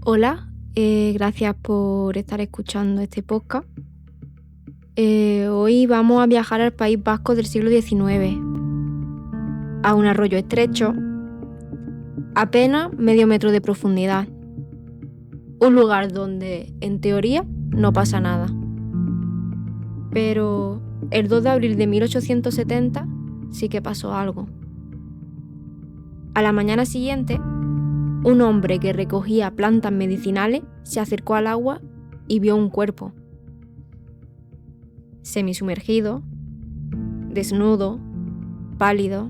Hola, gracias por estar escuchando este podcast. Hoy vamos a viajar al País Vasco del siglo XIX, a un arroyo estrecho, apenas medio metro de profundidad. Un lugar donde, en teoría, no pasa nada. Pero el 2 de abril de 1870 sí que pasó algo. A la mañana siguiente, un hombre que recogía plantas medicinales se acercó al agua y vio un cuerpo. Semisumergido, desnudo, pálido.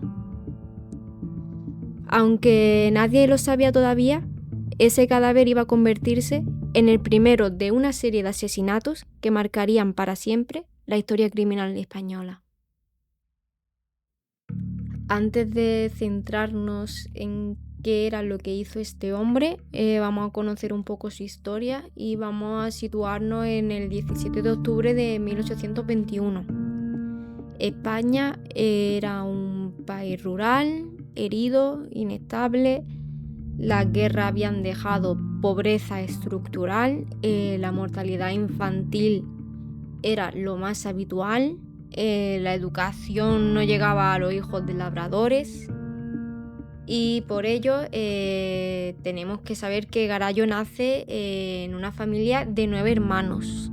Aunque nadie lo sabía todavía, ese cadáver iba a convertirse en el primero de una serie de asesinatos que marcarían para siempre la historia criminal española. Antes de centrarnos en qué era lo que hizo este hombre, vamos a conocer un poco su historia y vamos a situarnos en el 17 de octubre de 1821. España era un país rural, herido, inestable. Las guerras habían dejado pobreza estructural, la mortalidad infantil era lo más habitual, la educación no llegaba a los hijos de labradores y por ello tenemos que saber que Garallo nace en una familia de 9 hermanos.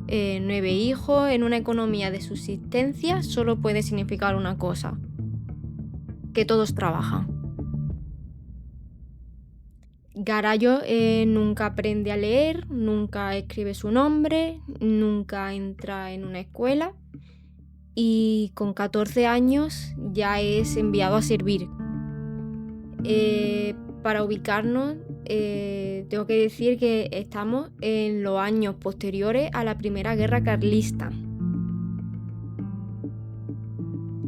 9 hijos en una economía de subsistencia solo puede significar una cosa: que todos trabajan. Garallo nunca aprende a leer, nunca escribe su nombre, nunca entra en una escuela y con 14 años ya es enviado a servir. Para ubicarnos, tengo que decir que estamos en los años posteriores a la Primera Guerra Carlista.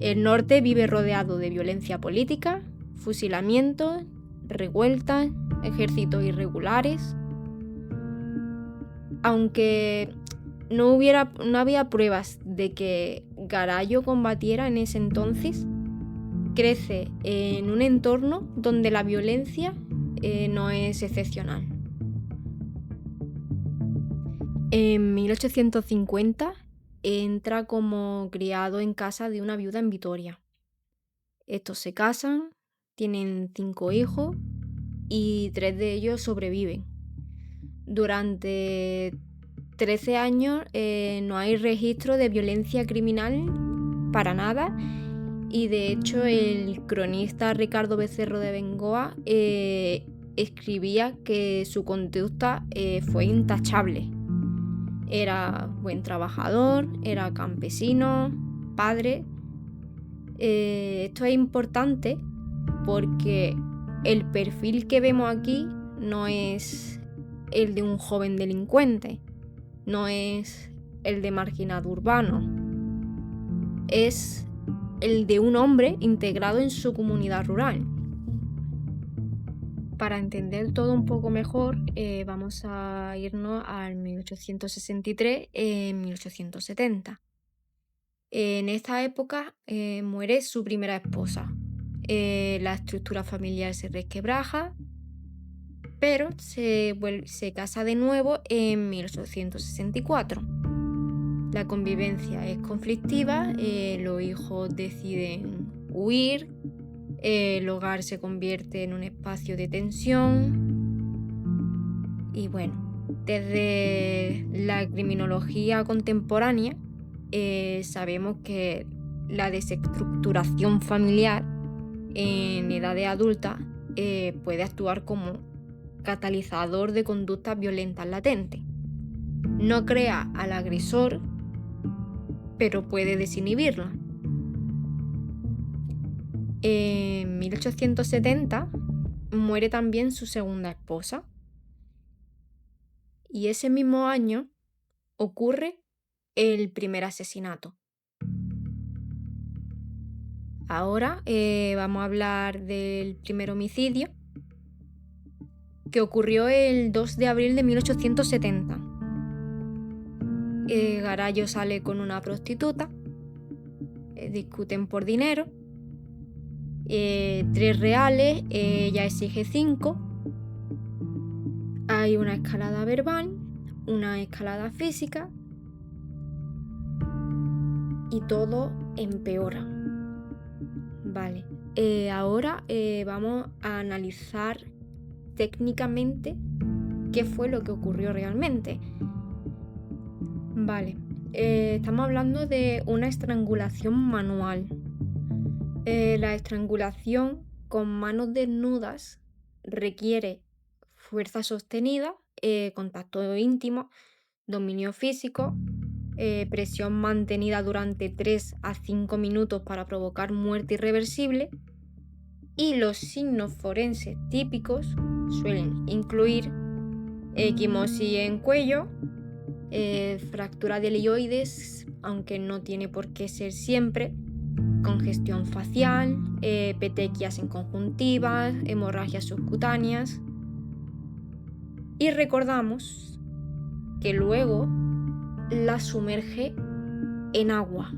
El norte vive rodeado de violencia política, fusilamientos, revueltas, ejércitos irregulares. Aunque no había pruebas de que Garallo combatiera en ese entonces, crece en un entorno donde la violencia no es excepcional. En 1850 entra como criado en casa de una viuda en Vitoria. Estos se casan, tienen 5 hijos y 3 de ellos sobreviven. Durante 13 años no hay registro de violencia criminal para nada y de hecho el cronista Ricardo Becerro de Bengoa escribía que su conducta fue intachable. Era buen trabajador, era campesino, padre. Esto es importante porque el perfil que vemos aquí no es el de un joven delincuente, no es el de marginado urbano, es el de un hombre integrado en su comunidad rural. Para entender todo un poco mejor, vamos a irnos al 1863 en 1870. En esta época muere su primera esposa. La estructura familiar se resquebraja, pero se casa de nuevo en 1864. La convivencia es conflictiva, los hijos deciden huir, el hogar se convierte en un espacio de tensión y bueno, desde la criminología contemporánea sabemos que la desestructuración familiar en edades adultas puede actuar como catalizador de conductas violentas latentes. No crea al agresor, pero puede desinhibirla. En 1870 muere también su segunda esposa. Y ese mismo año ocurre el primer asesinato. Ahora vamos a hablar del primer homicidio, que ocurrió el 2 de abril de 1870. Garallo sale con una prostituta, discuten por dinero, 3 reales, ella exige 5. Hay una escalada verbal, una escalada física y todo empeora. Vale, ahora vamos a analizar técnicamente qué fue lo que ocurrió realmente. Vale, estamos hablando de una estrangulación manual. La estrangulación con manos desnudas requiere fuerza sostenida, contacto íntimo, dominio físico, presión mantenida durante 3 a 5 minutos para provocar muerte irreversible, y los signos forenses típicos suelen incluir equimosis en cuello, fractura de helioides, aunque no tiene por qué ser siempre, congestión facial, petequias en conjuntivas, hemorragias subcutáneas. Y recordamos que luego la sumerge en agua.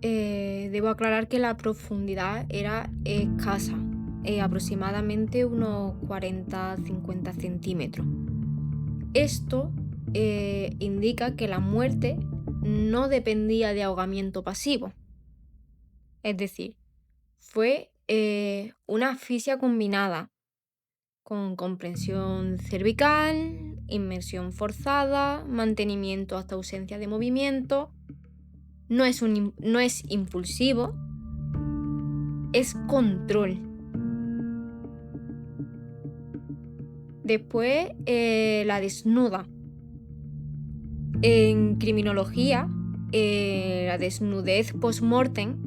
Debo aclarar que la profundidad era escasa, aproximadamente unos 40-50 centímetros. Esto indica que la muerte no dependía de ahogamiento pasivo. Es decir, fue una asfixia combinada con comprensión cervical, inmersión forzada, mantenimiento hasta ausencia de movimiento. No es impulsivo, es control. Después, la desnuda. En criminología, la desnudez post-mortem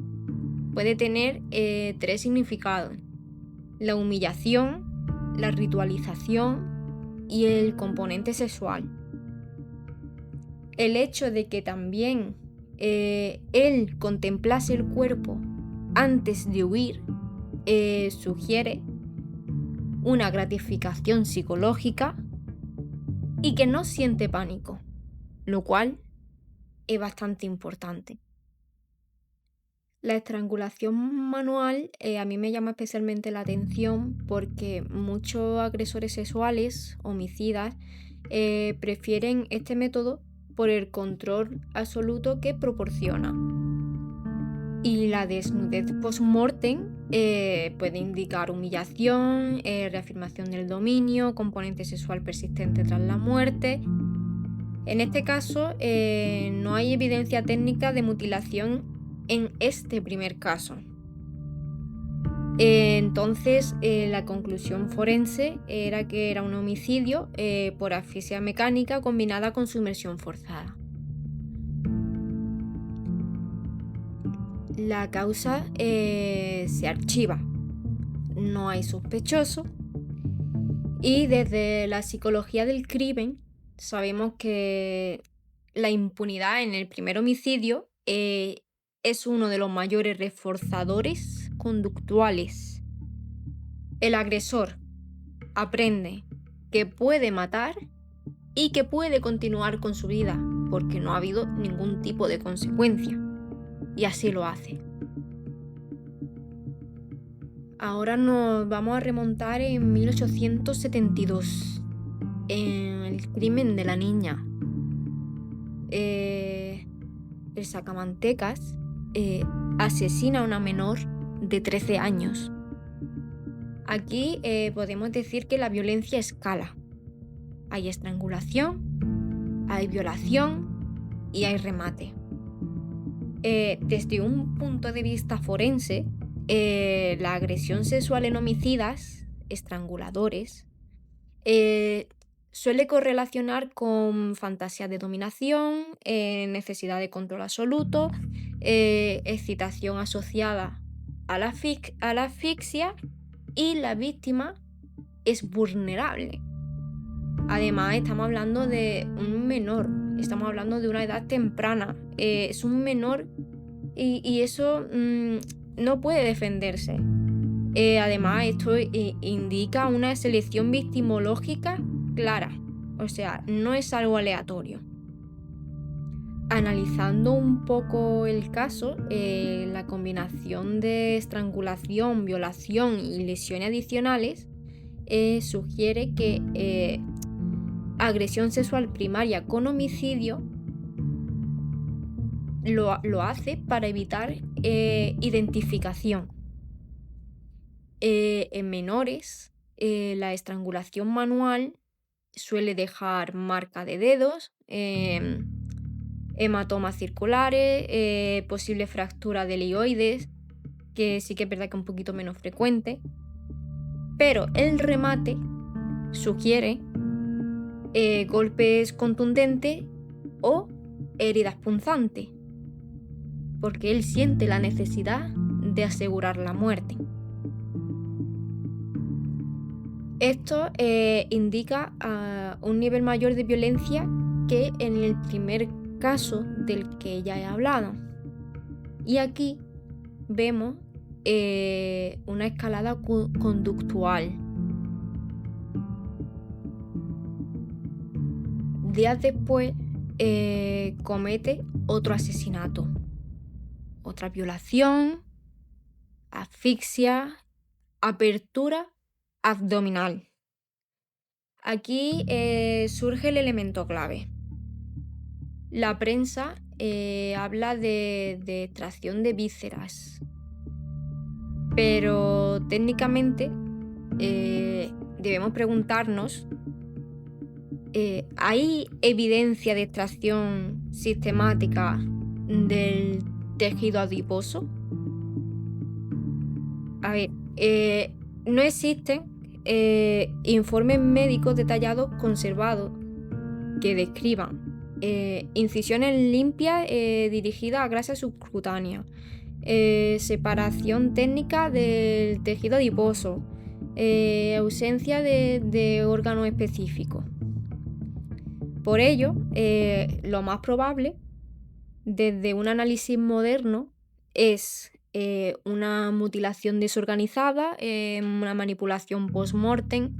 puede tener 3 significados: la humillación, la ritualización y el componente sexual. El hecho de que también él contemplase el cuerpo antes de huir sugiere una gratificación psicológica y que no siente pánico, lo cual es bastante importante. La estrangulación manual a mí me llama especialmente la atención porque muchos agresores sexuales, homicidas, prefieren este método por el control absoluto que proporciona. Y la desnudez post-mortem puede indicar humillación, reafirmación del dominio, componente sexual persistente tras la muerte. En este caso, no hay evidencia técnica de mutilación en este primer caso. Entonces, la conclusión forense era que era un homicidio por asfixia mecánica combinada con sumersión forzada. La causa se archiva, no hay sospechoso, y desde la psicología del crimen sabemos que la impunidad en el primer homicidio es uno de los mayores reforzadores conductuales. El agresor aprende que puede matar y que puede continuar con su vida porque no ha habido ningún tipo de consecuencia, y así lo hace. Ahora nos vamos a remontar en 1872, en el crimen de la niña. El sacamantecas asesina a una menor de 13 años. Aquí podemos decir que la violencia escala. Hay estrangulación, hay violación y hay remate. Desde un punto de vista forense, la agresión sexual en homicidas, estranguladores, suele correlacionar con fantasía de dominación, necesidad de control absoluto, excitación asociada a la asfixia, y la víctima es vulnerable. Además, estamos hablando de un menor, estamos hablando de una edad temprana, es un menor y eso no puede defenderse. Además, esto indica una selección victimológica clara, o sea, no es algo aleatorio. Analizando un poco el caso, la combinación de estrangulación, violación y lesiones adicionales sugiere que agresión sexual primaria con homicidio lo hace para evitar identificación. En menores, la estrangulación manual suele dejar marca de dedos, hematomas circulares, posible fractura de helioides, que sí que es verdad que es un poquito menos frecuente, pero el remate sugiere golpes contundentes o heridas punzantes, porque él siente la necesidad de asegurar la muerte. Esto indica un nivel mayor de violencia que en el primer caso del que ya he hablado. Y aquí vemos una escalada conductual. Días después comete otro asesinato, otra violación, asfixia, apertura abdominal. Aquí surge el elemento clave. La prensa habla de extracción de vísceras, pero técnicamente debemos preguntarnos, ¿hay evidencia de extracción sistemática del tejido adiposo? A ver, no existen informes médicos detallados conservados que describan incisiones limpias dirigidas a grasa subcutánea, separación técnica del tejido adiposo, ausencia de órganos específicos. Por ello, lo más probable, desde un análisis moderno, es una mutilación desorganizada, una manipulación post-mortem,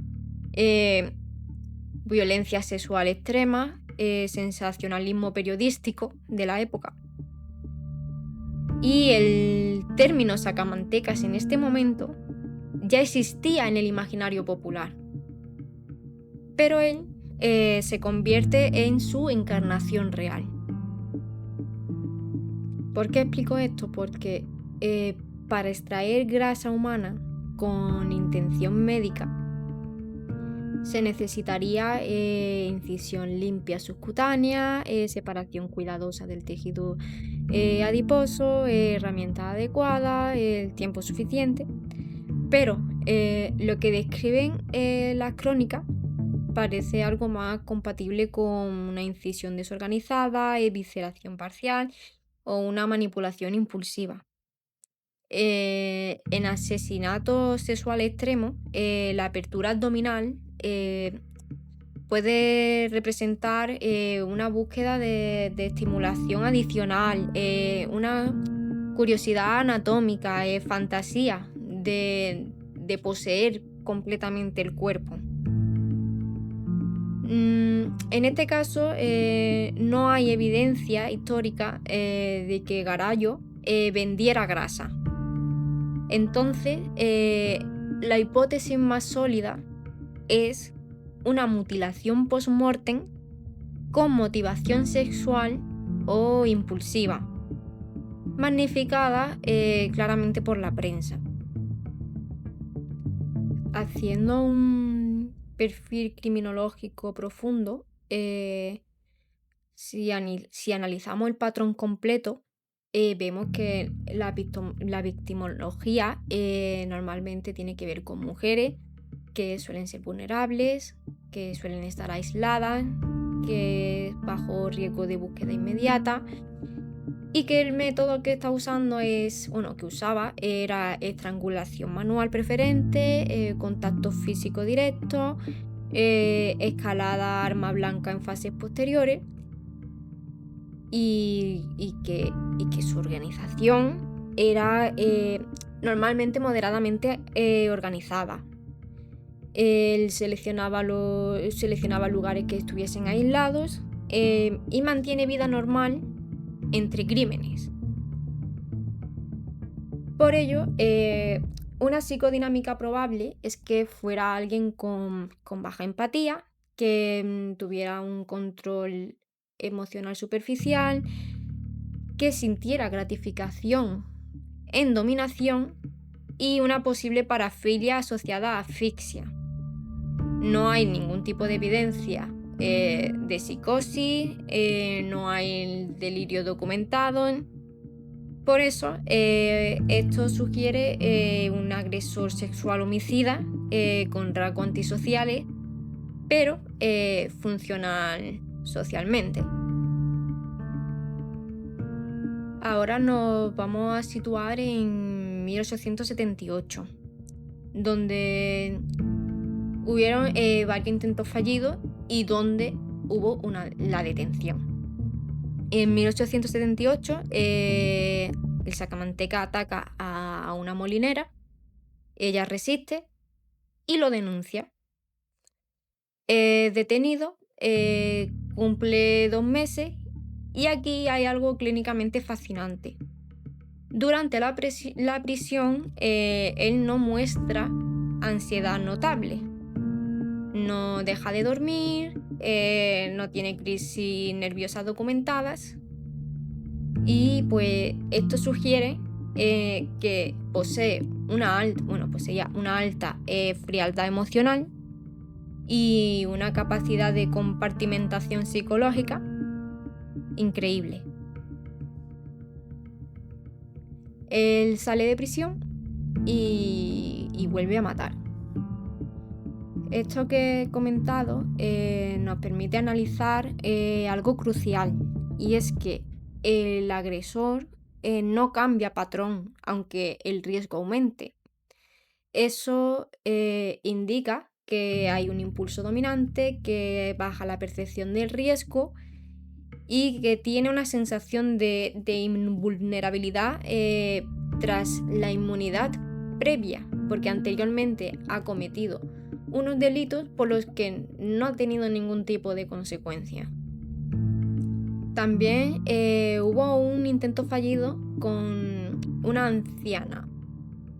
violencia sexual extrema, sensacionalismo periodístico de la época. Y el término sacamantecas en este momento ya existía en el imaginario popular, pero él se convierte en su encarnación real. ¿Por qué explico esto? Porque para extraer grasa humana con intención médica se necesitaría incisión limpia subcutánea, separación cuidadosa del tejido adiposo, herramienta adecuada, el tiempo suficiente. Pero lo que describen las crónicas parece algo más compatible con una incisión desorganizada, evisceración parcial o una manipulación impulsiva. En asesinato sexual extremo, la apertura abdominal puede representar una búsqueda de estimulación adicional, una curiosidad anatómica, fantasía de poseer completamente el cuerpo. En este caso, no hay evidencia histórica de que Garallo vendiera grasa. Entonces, la hipótesis más sólida es una mutilación post-mortem con motivación sexual o impulsiva, magnificada claramente por la prensa. Haciendo un perfil criminológico profundo, si analizamos el patrón completo, vemos que la victimología normalmente tiene que ver con mujeres que suelen ser vulnerables, que suelen estar aisladas, que bajo riesgo de búsqueda inmediata, y que el método que está usando que usaba era estrangulación manual preferente, contacto físico directo, escalada arma blanca en fases posteriores, y que su organización era normalmente moderadamente organizada. Él seleccionaba lugares que estuviesen aislados y mantiene vida normal entre crímenes. Por ello, Una psicodinámica probable es que fuera alguien con baja empatía, que tuviera un control emocional superficial, que sintiera gratificación en dominación y una posible parafilia asociada a asfixia. No hay ningún tipo de evidencia de psicosis, no hay delirio documentado. Por eso, esto sugiere un agresor sexual homicida con rasgos antisociales, pero funcional socialmente. Ahora nos vamos a situar en 1878, donde hubieron varios intentos fallidos y donde hubo la detención. En 1878, el sacamanteca ataca a una molinera, ella resiste y lo denuncia. Es detenido, cumple 2 meses y aquí hay algo clínicamente fascinante. Durante la prisión, él no muestra ansiedad notable. No deja de dormir, no tiene crisis nerviosas documentadas y pues esto sugiere que posee poseía una alta frialdad emocional y una capacidad de compartimentación psicológica increíble. Él sale de prisión y vuelve a matar. Esto que he comentado nos permite analizar algo crucial, y es que el agresor no cambia patrón aunque el riesgo aumente. Eso indica que hay un impulso dominante, que baja la percepción del riesgo y que tiene una sensación de invulnerabilidad tras la inmunidad previa, porque anteriormente ha cometido unos delitos por los que no ha tenido ningún tipo de consecuencia. También hubo un intento fallido con una anciana,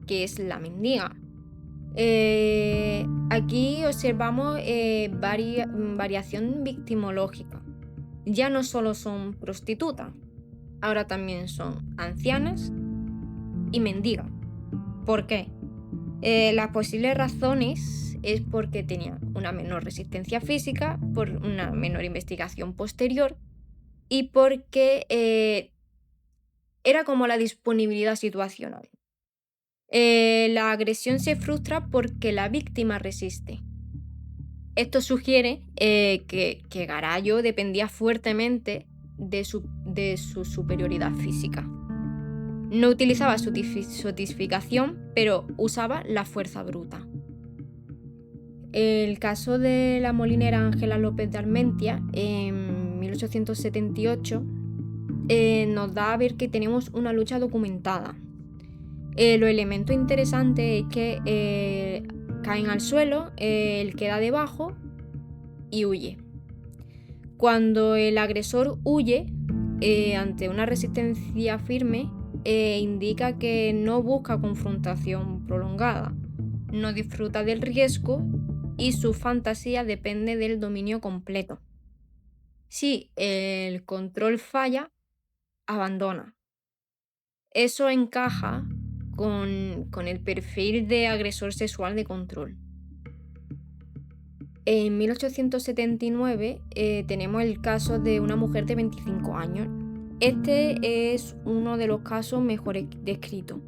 que es la mendiga. Aquí observamos variación victimológica. Ya no solo son prostitutas, ahora también son ancianas y mendigas. ¿Por qué? Las posibles razones es porque tenían una menor resistencia física, por una menor investigación posterior y porque era como la disponibilidad situacional. La agresión se frustra porque la víctima resiste. Esto sugiere que Garallo dependía fuertemente de su superioridad física. No utilizaba su satisfacción, pero usaba la fuerza bruta. El caso de la molinera Ángela López de Armentia, en 1878, nos da a ver que tenemos una lucha documentada. Lo elemento interesante es que caen al suelo, él queda debajo y huye. Cuando el agresor huye ante una resistencia firme, indica que no busca confrontación prolongada, no disfruta del riesgo y su fantasía depende del dominio completo. Si el control falla, abandona. Eso encaja con el perfil de agresor sexual de control. En 1879 tenemos el caso de una mujer de 25 años. Este es uno de los casos mejor descritos.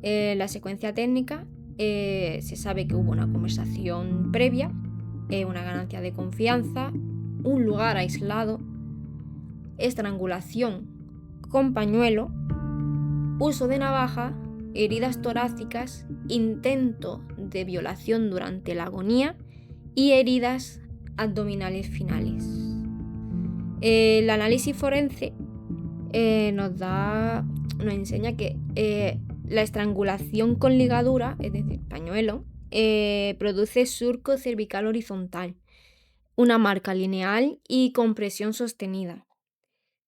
La secuencia técnica, se sabe que hubo una conversación previa, una ganancia de confianza, un lugar aislado, estrangulación con pañuelo, uso de navaja, heridas torácicas, intento de violación durante la agonía y heridas abdominales finales. El análisis forense nos enseña que la estrangulación con ligadura, es decir, pañuelo, produce surco cervical horizontal, una marca lineal y compresión sostenida.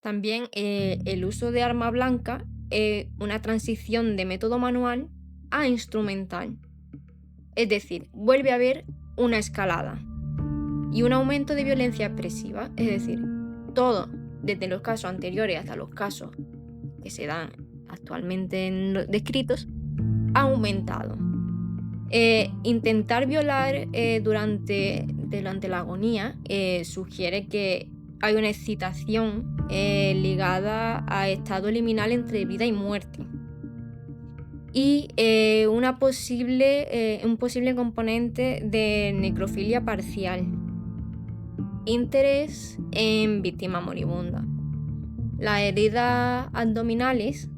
También el uso de arma blanca, una transición de método manual a instrumental. Es decir, vuelve a haber una escalada y un aumento de violencia expresiva. Es decir, todo, desde los casos anteriores hasta los casos que se dan actualmente descritos, ha aumentado. Intentar violar durante la agonía sugiere que hay una excitación ligada a estado liminal entre vida y muerte. Y un posible componente de necrofilia parcial. Interés en víctima moribunda. Las heridas abdominales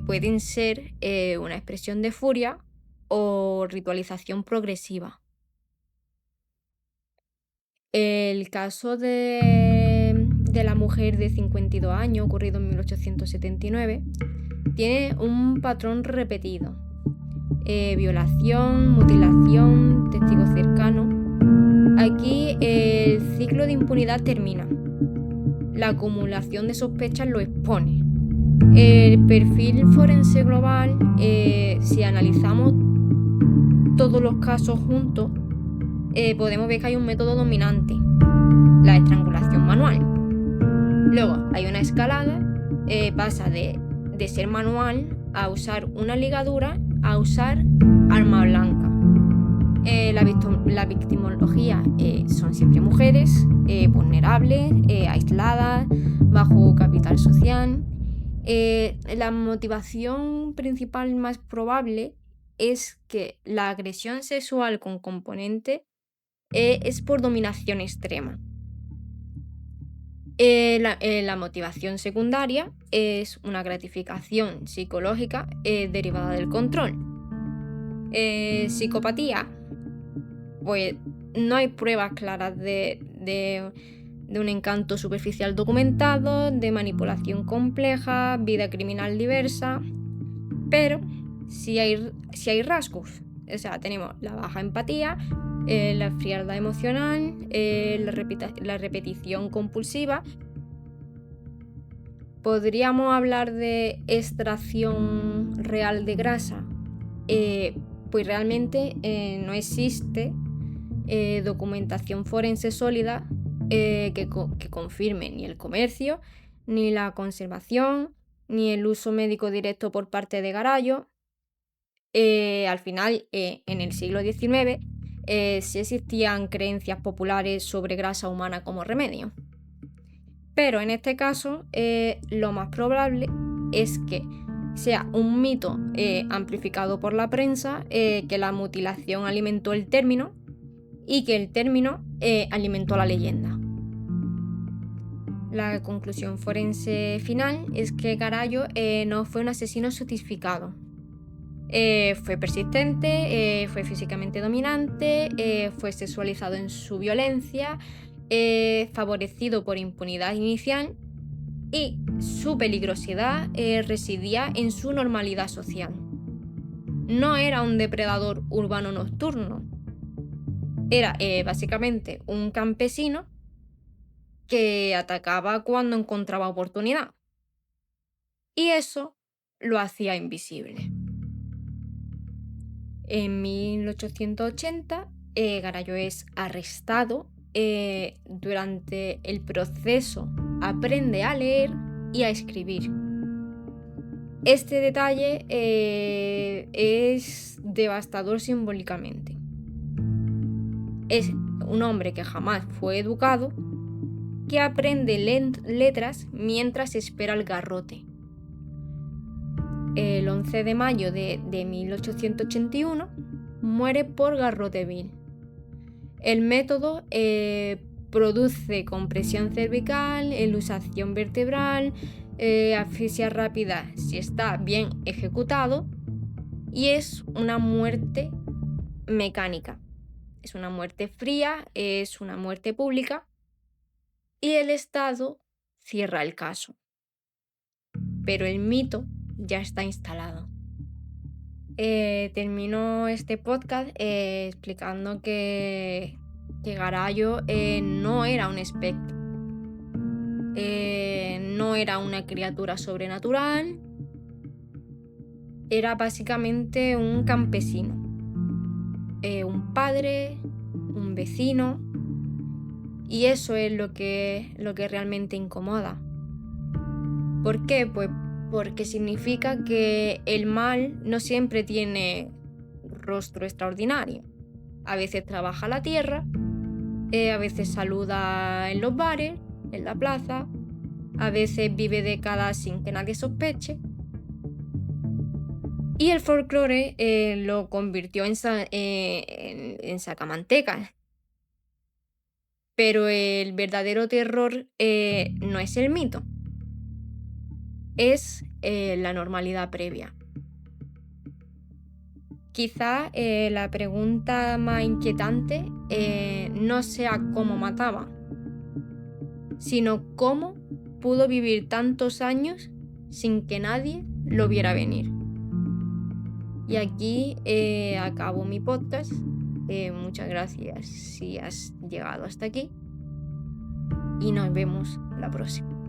pueden ser una expresión de furia o ritualización progresiva. El caso de la mujer de 52 años, ocurrido en 1879, tiene un patrón repetido. Violación, mutilación, testigo cercano. Aquí el ciclo de impunidad termina. La acumulación de sospechas lo expone. El perfil forense global, si analizamos todos los casos juntos, podemos ver que hay un método dominante, la estrangulación manual. Luego hay una escalada, pasa de ser manual a usar una ligadura a usar arma blanca. La victimología son siempre mujeres, vulnerables, aisladas, bajo capital social. La motivación principal más probable es que la agresión sexual con componente es por dominación extrema. La motivación secundaria es una gratificación psicológica derivada del control. Psicopatía, pues no hay pruebas claras de un encanto superficial documentado, de manipulación compleja, vida criminal diversa, pero sí hay rasgos. O sea, tenemos la baja empatía, la frialdad emocional, la repetición compulsiva. ¿Podríamos hablar de extracción real de grasa? Pues realmente no existe documentación forense sólida que confirme ni el comercio, ni la conservación, ni el uso médico directo por parte de Garallo. Al final, en el siglo XIX, sí existían creencias populares sobre grasa humana como remedio. Pero en este caso, lo más probable es que sea un mito amplificado por la prensa, que la mutilación alimentó el término y que el término alimentó la leyenda. La conclusión forense final es que Garallo no fue un asesino satisficado. Fue persistente, fue físicamente dominante, fue sexualizado en su violencia, favorecido por impunidad inicial, y su peligrosidad residía en su normalidad social. No era un depredador urbano nocturno, era básicamente un campesino que atacaba cuando encontraba oportunidad. Y eso lo hacía invisible. En 1880, Garallo es arrestado. Durante el proceso aprende a leer y a escribir. Este detalle es devastador simbólicamente. Es un hombre que jamás fue educado, que aprende letras mientras espera el garrote. El 11 de mayo de 1881 muere por garrote vil. El método produce compresión cervical, elusación vertebral, asfixia rápida si está bien ejecutado, y es una muerte mecánica. Es una muerte fría, es una muerte pública, y el Estado cierra el caso. Pero el mito ya está instalado. Termino este podcast explicando que Garallo no era un espectro, no era una criatura sobrenatural, era básicamente un campesino, un padre, un vecino, y eso es lo que realmente incomoda. ¿Por qué? Pues porque significa que el mal no siempre tiene rostro extraordinario. A veces trabaja la tierra, a veces saluda en los bares, en la plaza, a veces vive décadas sin que nadie sospeche. Y el folclore lo convirtió en sacamantecas. Pero el verdadero terror no es el mito, es la normalidad previa. Quizá la pregunta más inquietante no sea cómo mataba, sino cómo pudo vivir tantos años sin que nadie lo viera venir. Y aquí acabo mi podcast. Muchas gracias si has llegado hasta aquí y nos vemos la próxima.